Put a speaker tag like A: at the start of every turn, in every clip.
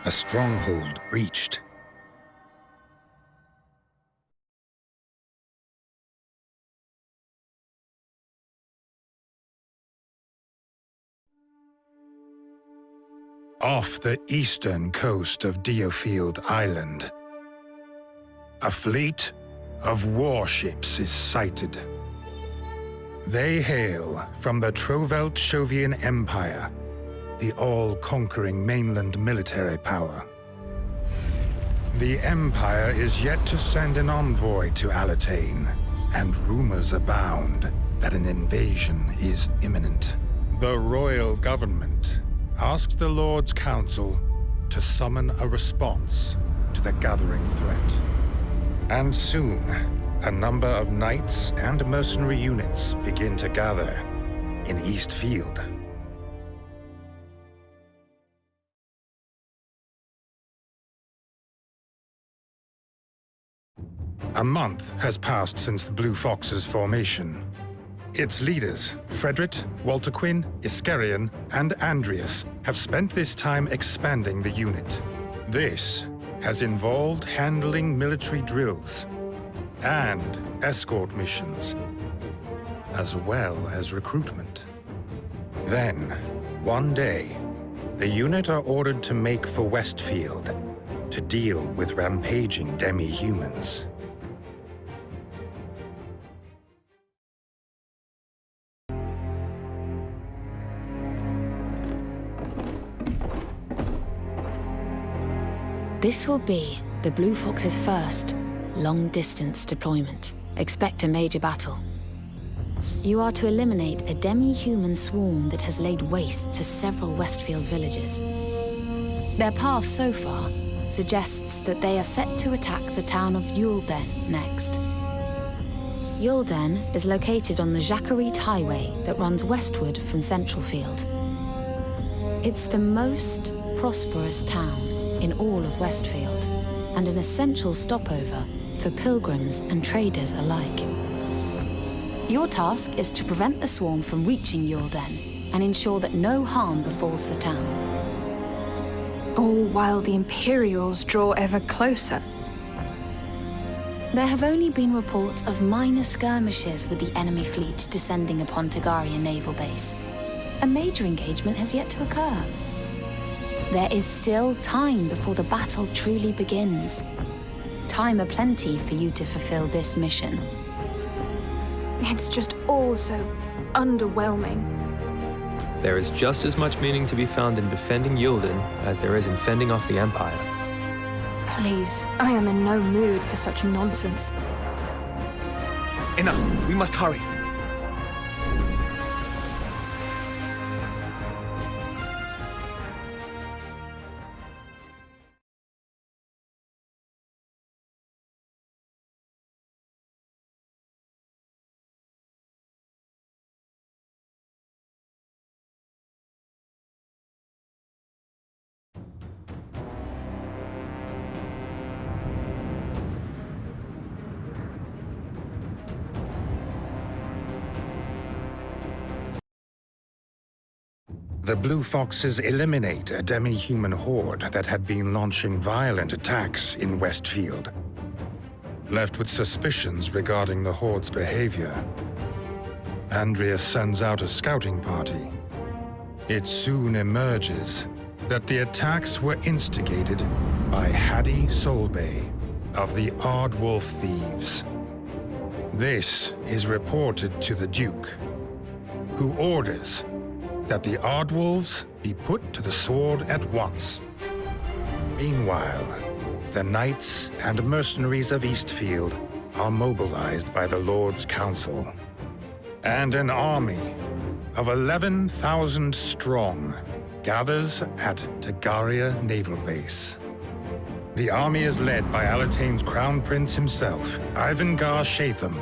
A: A stronghold breached. Off the eastern coast of DioField Island, a fleet of warships is sighted. They hail from the Trovelt Empire, the all-conquering mainland military power. The Empire is yet to send an envoy to Alatane, and rumors abound that an invasion is imminent. The royal government asks the Lord's Council to summon a response to the gathering threat. And soon, a number of knights and mercenary units begin to gather in Eastfield. A month has passed since the Blue Fox's formation. Its leaders, Frederick, Walter Quinn, Iscarion, and Andreas, have spent this time expanding the unit. This has involved handling military drills and escort missions, as well as recruitment. Then, one day, the unit are ordered to make for Westfield to deal with rampaging demi-humans.
B: This will be the Blue Fox's first long-distance deployment. Expect a major battle. You are to eliminate a demi-human swarm that has laid waste to several Westfield villages. Their path so far suggests that they are set to attack the town of Yulden next. Yulden is located on the Jacquerie Highway that runs westward from Central Field. It's the most prosperous town in all of Westfield, and an essential stopover for pilgrims and traders alike. Your task is to prevent the swarm from reaching Yulden and ensure that no harm befalls the town.
C: All while the Imperials draw ever closer.
B: There have only been reports of minor skirmishes with the enemy fleet descending upon Tagaria Naval Base. A major engagement has yet to occur. There is still time before the battle truly begins. Time aplenty for you to fulfill this mission.
C: It's just all so underwhelming.
D: There is just as much meaning to be found in defending Yulden as there is in fending off the Empire.
C: Please, I am in no mood for such nonsense.
E: Enough! We must hurry!
A: The Blue Foxes eliminate a demi-human horde that had been launching violent attacks in Westfield. Left with suspicions regarding the horde's behavior, Andreas sends out a scouting party. It soon emerges that the attacks were instigated by Hattie Solbay of the Ardwolf Thieves. This is reported to the Duke, who orders that the Ardwolves be put to the sword at once. Meanwhile, the knights and mercenaries of Eastfield are mobilized by the Lord's Council, and an army of 11,000 strong gathers at Tagaria Naval Base. The army is led by Alatane's Crown Prince himself, Ivan Gar-Shatham.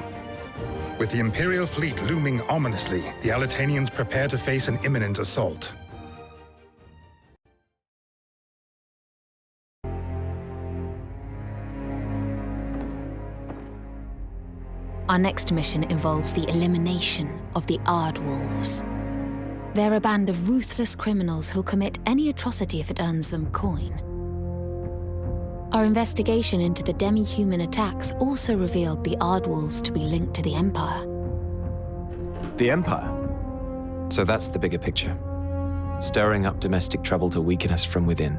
A: With the Imperial fleet looming ominously, the Alatanians prepare to face an imminent assault.
B: Our next mission involves the elimination of the Ardwolves. They're a band of ruthless criminals who'll commit any atrocity if it earns them coin. Our investigation into the demi-human attacks also revealed the Aardwolves to be linked to the Empire.
E: The Empire? So that's the bigger picture. Stirring up domestic trouble to weaken us from within.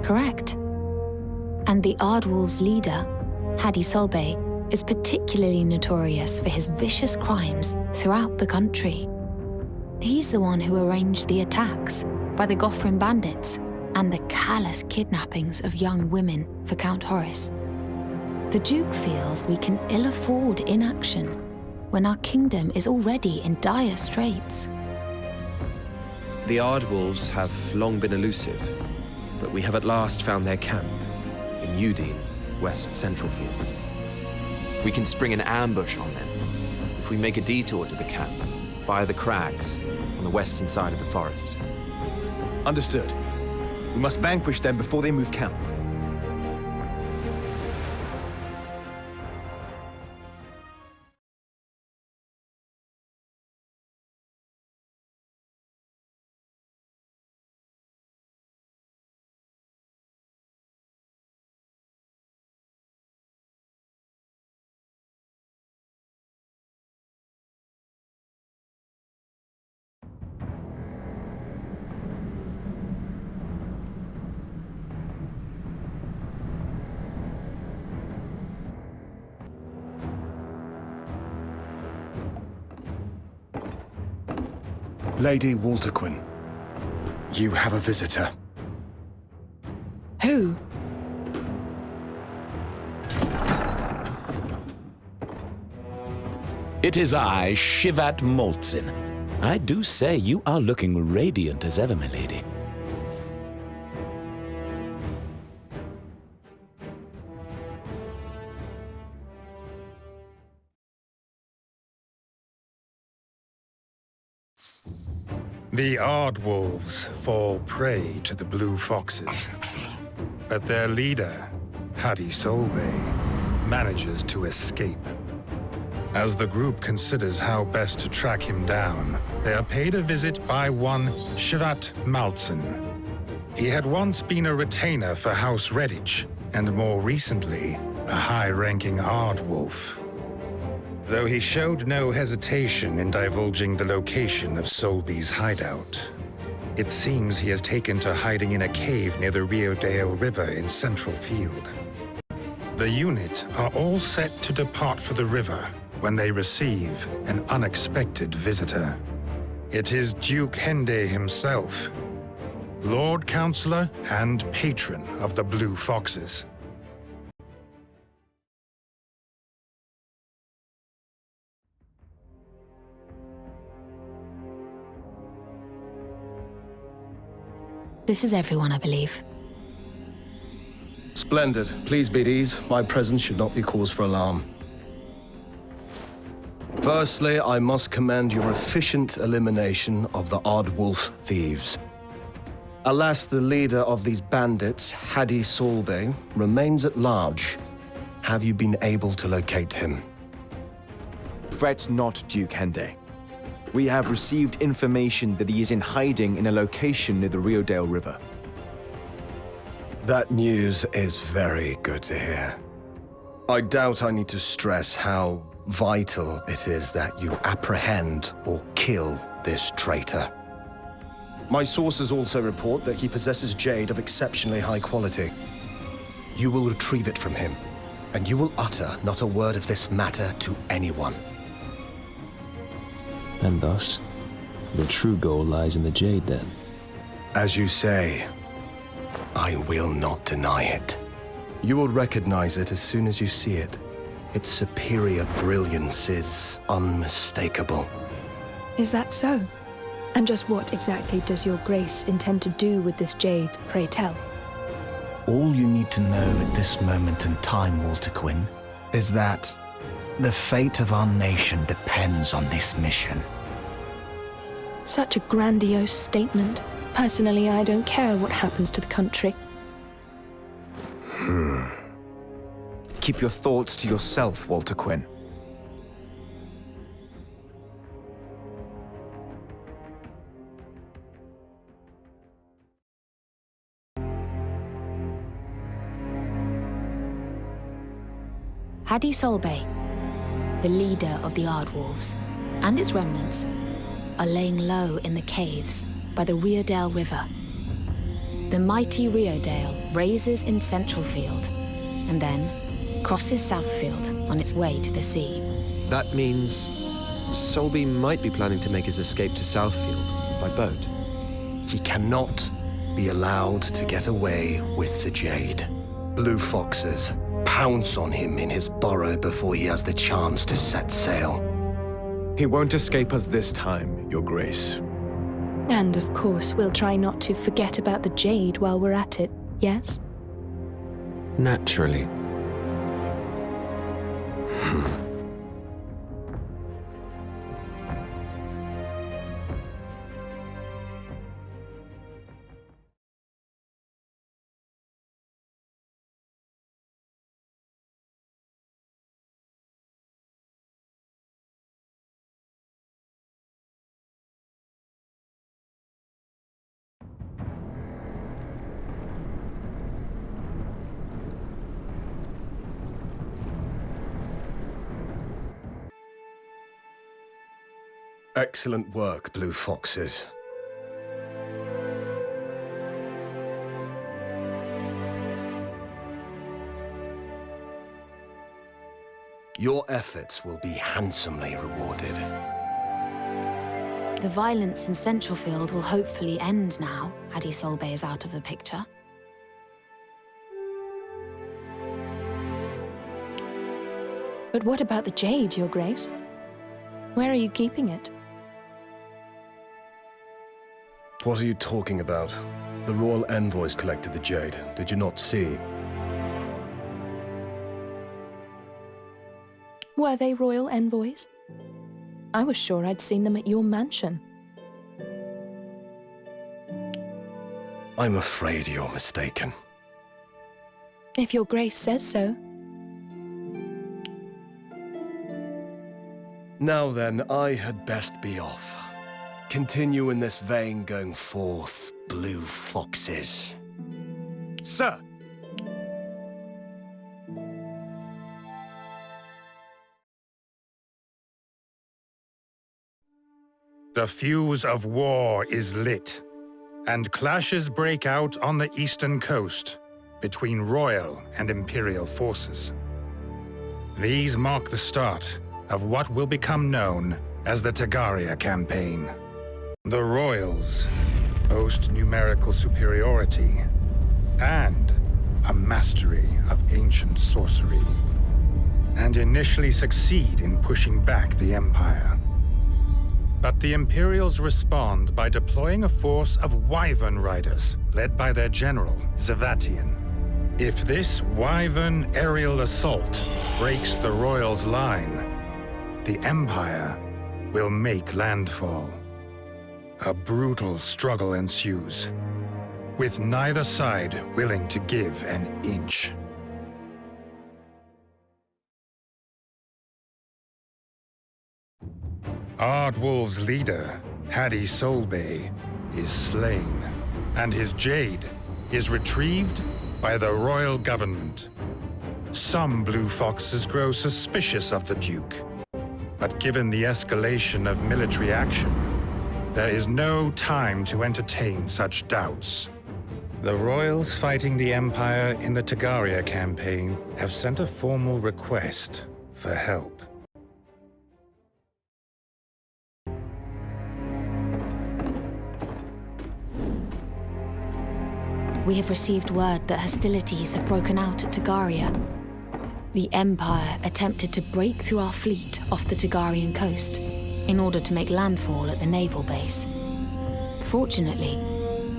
B: Correct. And the Aardwolves' leader, Hadi Solbay, is particularly notorious for his vicious crimes throughout the country. He's the one who arranged the attacks by the Gothram bandits and the callous kidnappings of young women for Count Horace. The Duke feels we can ill afford inaction when our kingdom is already in dire straits.
F: The Aardwolves have long been elusive, but we have at last found their camp in Udine, West Central Field. We can spring an ambush on them if we make a detour to the camp via the crags on the western side of the forest.
G: Understood. We must vanquish them before they move camp.
H: Lady Walterquin, you have a visitor.
C: Who?
I: It is I, Shivat Moltzin. I do say you are looking radiant as ever, my lady.
A: The Aardwolves fall prey to the Blue Foxes, but their leader, Hadi Solbay, manages to escape. As the group considers how best to track him down, they are paid a visit by one Shivat Maltsen. He had once been a retainer for House Redditch, and more recently, a high-ranking Aardwolf. Though he showed no hesitation in divulging the location of Solby's hideout. It seems he has taken to hiding in a cave near the Riodale River in Central Field. The unit are all set to depart for the river when they receive an unexpected visitor. It is Duke Hende himself, Lord Counselor and patron of the Blue Foxes.
B: This is everyone, I believe.
H: Splendid. Please be at ease. My presence should not be cause for alarm. Firstly, I must commend your efficient elimination of the Aardwolf thieves. Alas, the leader of these bandits, Hadi Solbay, remains at large. Have you been able to locate him?
G: Fret not, Duke Hende. We have received information that he is in hiding in a location near the Riodale River.
H: That news is very good to hear. I doubt I need to stress how vital it is that you apprehend or kill this traitor. My sources also report that he possesses jade of exceptionally high quality. You will retrieve it from him, and you will utter not a word of this matter to anyone.
E: And thus, the true goal lies in the jade, then.
H: As you say, I will not deny it. You will recognize it as soon as you see it. Its superior brilliance is unmistakable.
C: Is that so? And just what exactly does your grace intend to do with this jade, pray tell?
J: All you need to know at this moment in time, Walter Quinn, is that the fate of our nation depends on this mission.
C: Such a grandiose statement. Personally, I don't care what happens to the country.
G: Keep your thoughts to yourself, Walter Quinn.
B: Hadi Solbay, the leader of the Ardwolves, and its remnants, are laying low in the caves by the Riodale River. The mighty Riodale raises in Centralfield and then crosses Southfield on its way to the sea.
F: That means Solby might be planning to make his escape to Southfield by boat.
H: He cannot be allowed to get away with the Jade. Blue Foxes pounce on him in his burrow before he has the chance to set sail.
G: He won't escape us this time, Your Grace.
C: And of course, we'll try not to forget about the Jade while we're at it, yes?
F: Naturally.
H: Excellent work, Blue Foxes. Your efforts will be handsomely rewarded.
B: The violence in Centralfield will hopefully end now, Hadi Solbay is out of the picture.
C: But what about the Jade, Your Grace? Where are you keeping it?
H: What are you talking about? The royal envoys collected the Jade. Did you not see?
C: Were they royal envoys? I was sure I'd seen them at your mansion.
H: I'm afraid you're mistaken.
C: If Your Grace says so.
H: Now then, I had best be off. Continue in this vein going forth, Blue Foxes.
G: Sir!
A: The fuse of war is lit, and clashes break out on the eastern coast between royal and imperial forces. These mark the start of what will become known as the Tagaria campaign. The royals boast numerical superiority and a mastery of ancient sorcery, and initially succeed in pushing back the Empire. But the Imperials respond by deploying a force of Wyvern riders, led by their general, Zavatian. If this Wyvern aerial assault breaks the Royals' line, the Empire will make landfall. A brutal struggle ensues, with neither side willing to give an inch. Ardwolf's leader, Hadi Solbay, is slain, and his Jade is retrieved by the royal government. Some Blue Foxes grow suspicious of the Duke, but given the escalation of military action, there is no time to entertain such doubts. The royals fighting the Empire in the Tagaria campaign have sent a formal request for help.
B: We have received word that hostilities have broken out at Tagaria. The Empire attempted to break through our fleet off the Tagarian coast in order to make landfall at the naval base. Fortunately,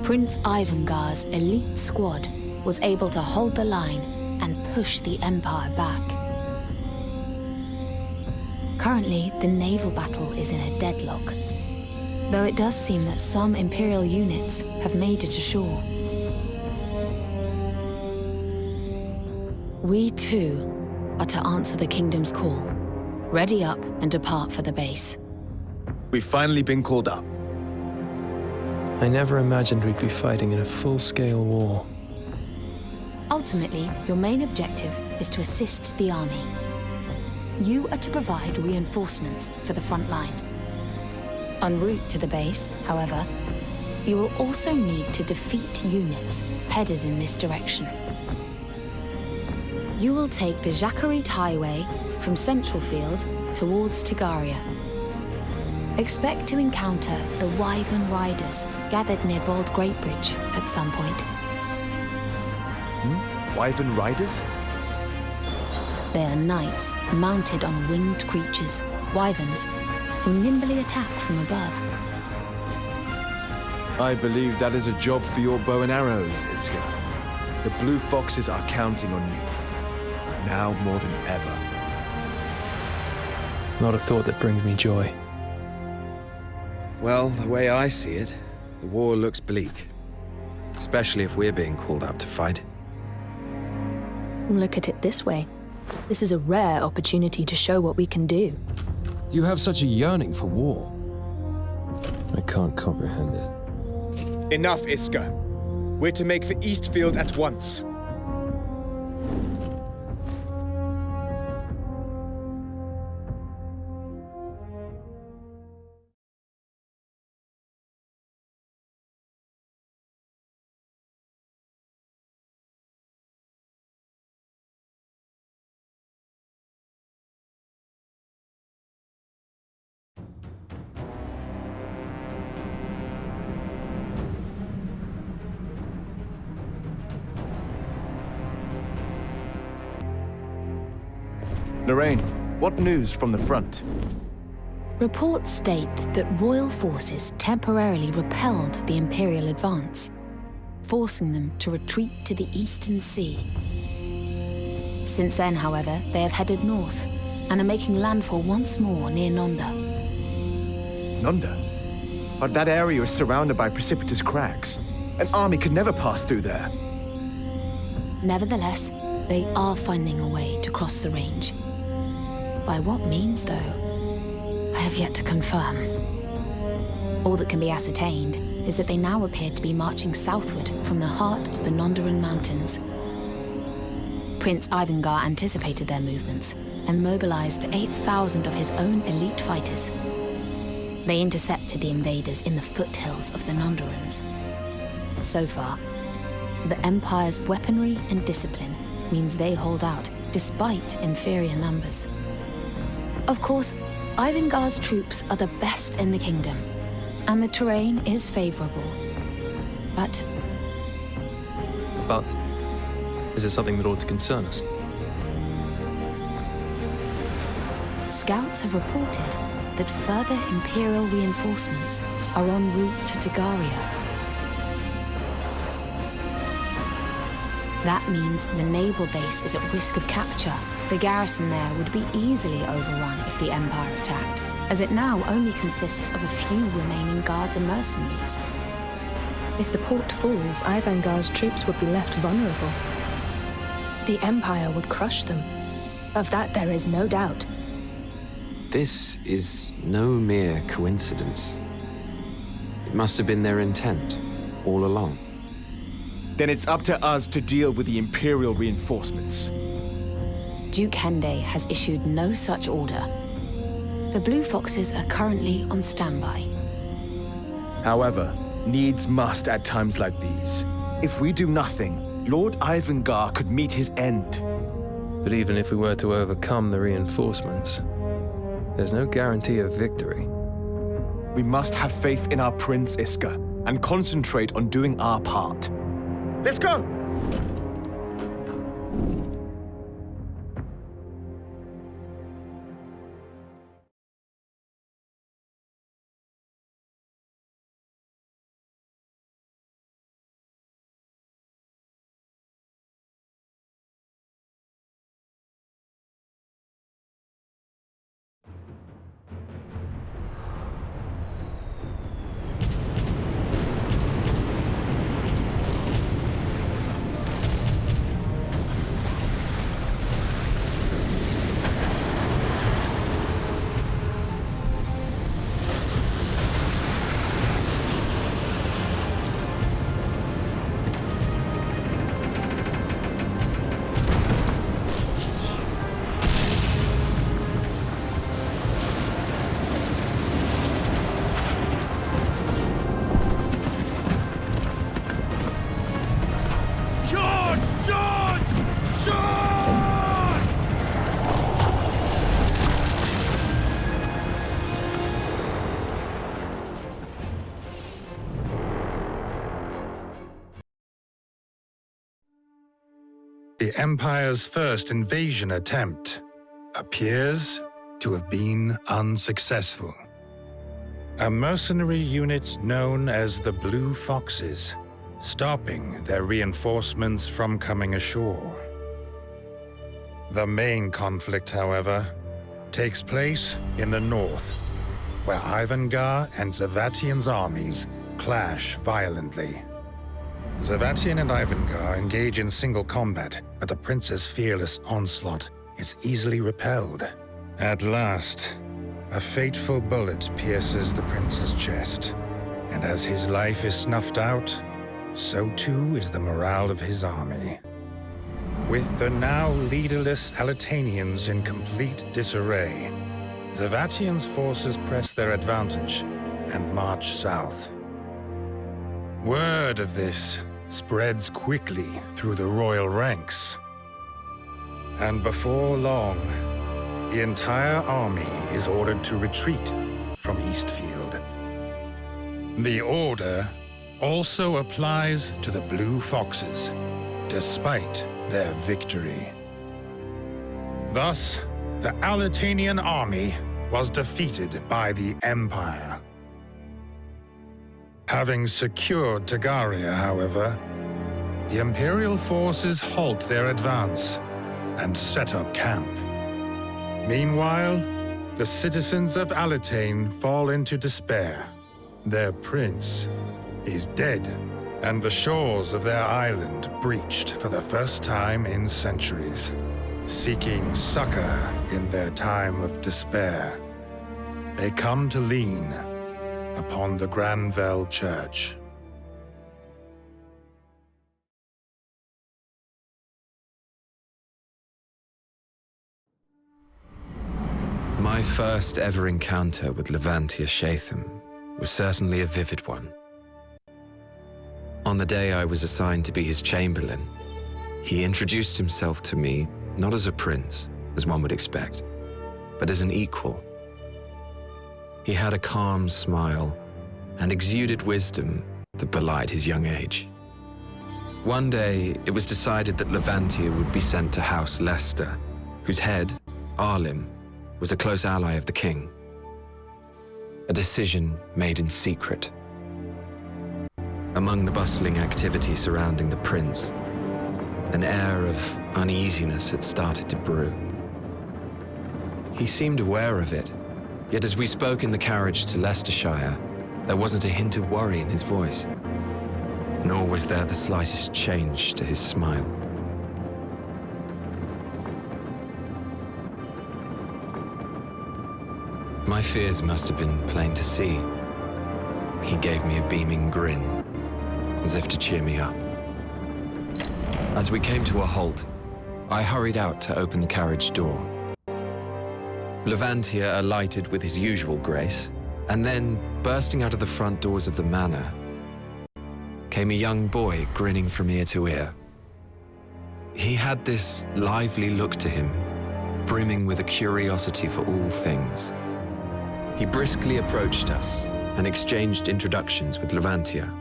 B: Prince Ivangar's elite squad was able to hold the line and push the Empire back. Currently, the naval battle is in a deadlock, though it does seem that some Imperial units have made it ashore. We too are to answer the Kingdom's call. Ready up and depart for the base.
G: We've finally been called up.
D: I never imagined we'd be fighting in a full-scale war.
B: Ultimately, your main objective is to assist the army. you are to provide reinforcements for the front line. En route to the base, however, you will also need to defeat units headed in this direction. You will take the Jacquerie Highway from Central Field towards Tagaria. Expect to encounter the Wyvern Riders gathered near Bald Greatbridge at some point.
G: Wyvern Riders?
B: They are knights mounted on winged creatures, wyverns, who nimbly attack from above.
G: I believe that is a job for your bow and arrows, Iska. The Blue Foxes are counting on you. Now more than ever.
D: Not a thought that brings me joy.
F: Well, the way I see it, the war looks bleak. Especially if we're being called up to fight.
C: Look at it this way. This is a rare opportunity to show what we can do.
K: You have such a yearning for war.
D: I can't comprehend it.
L: Enough, Iska. We're to make for Eastfield at once.
G: Lorraine, what news from the front?
B: Reports state that royal forces temporarily repelled the Imperial advance, forcing them to retreat to the Eastern Sea. Since then, however, they have headed north and are making landfall once more near Nonda.
G: Nonda? But that area is surrounded by precipitous crags. An army could never pass through there.
B: Nevertheless, they are finding a way to cross the range. By what means, though, I have yet to confirm. All that can be ascertained is that they now appear to be marching southward from the heart of the Nondaran Mountains. Prince Ivangar anticipated their movements and mobilized 8,000 of his own elite fighters. They intercepted the invaders in the foothills of the Nondarans. So far, the Empire's weaponry and discipline means they hold out despite inferior numbers. Of course, Ivangar's troops are the best in the kingdom, and the terrain is favorable. But
D: is it something that ought to concern us?
B: scouts have reported that further Imperial reinforcements are en route to Tagaria. That means the naval base is at risk of capture. The garrison there would be easily overrun if the Empire attacked, as it now only consists of a few remaining guards and mercenaries.
C: If the port falls, Ivangar's troops would be left vulnerable. The Empire would crush them. Of that there is no doubt.
E: This is no mere coincidence. It must have been their intent all along.
G: Then it's up to us to deal with the Imperial reinforcements.
B: Duke Hende has issued no such order. The Blue Foxes are currently on standby.
G: However, needs must at times like these. If we do nothing, Lord Ivangar could meet his end.
D: But even if we were to overcome the reinforcements, there's no guarantee of victory.
G: We must have faith in our Prince Iska and concentrate on doing our part. Let's go!
A: the Empire's first invasion attempt appears to have been unsuccessful. A mercenary unit known as the Blue Foxes, stopping their reinforcements from coming ashore. The main conflict, however, takes place in the north, where Ivangar and Zavatian's armies clash violently. Zavatian and Ivangar engage in single combat, but the prince's fearless onslaught is easily repelled. At last, a fateful bullet pierces the prince's chest, and as his life is snuffed out, so too is the morale of his army. With the now leaderless Alitanians in complete disarray, Zavatian's forces press their advantage and march south. Word of this spreads quickly through the royal ranks, and before long, the entire army is ordered to retreat from Eastfield. The order also applies to the Blue Foxes, despite their victory. Thus, the Alitanian army was defeated by the Empire. Having secured Tagaria, however, the Imperial forces halt their advance and set up camp. Meanwhile, the citizens of Alitane fall into despair. Their prince is dead, and the shores of their island breached for the first time in centuries. Seeking succor in their time of despair, they come to lean upon the Granville Church.
F: My first ever encounter with Levantia Shatham was certainly a vivid one. On the day I was assigned to be his chamberlain, he introduced himself to me not as a prince, as one would expect, but as an equal. He had a calm smile and exuded wisdom that belied his young age. One day, it was decided that Levantia would be sent to House Leicester, whose head, Arlim, was a close ally of the king. A decision made in secret. Among the bustling activity surrounding the prince, an air of uneasiness had started to brew. He seemed aware of it, yet as we spoke in the carriage to Leicestershire, there wasn't a hint of worry in his voice, nor was there the slightest change to his smile. My fears must have been plain to see. He gave me a beaming grin, as if to cheer me up. As we came to a halt, I hurried out to open the carriage door. Levantia alighted with his usual grace, and then, bursting out of the front doors of the manor, came a young boy grinning from ear to ear. He had this lively look to him, brimming with a curiosity for all things. He briskly approached us and exchanged introductions with Levantia.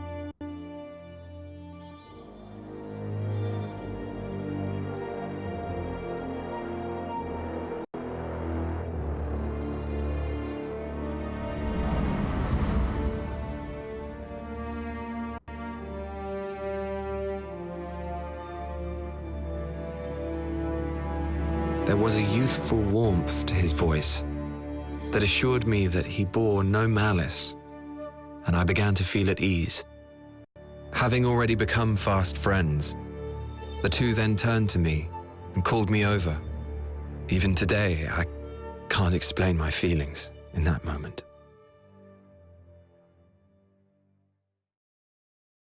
F: There was a youthful warmth to his voice that assured me that he bore no malice, and I began to feel at ease. Having already become fast friends, the two then turned to me and called me over. Even today, I can't explain my feelings in that moment.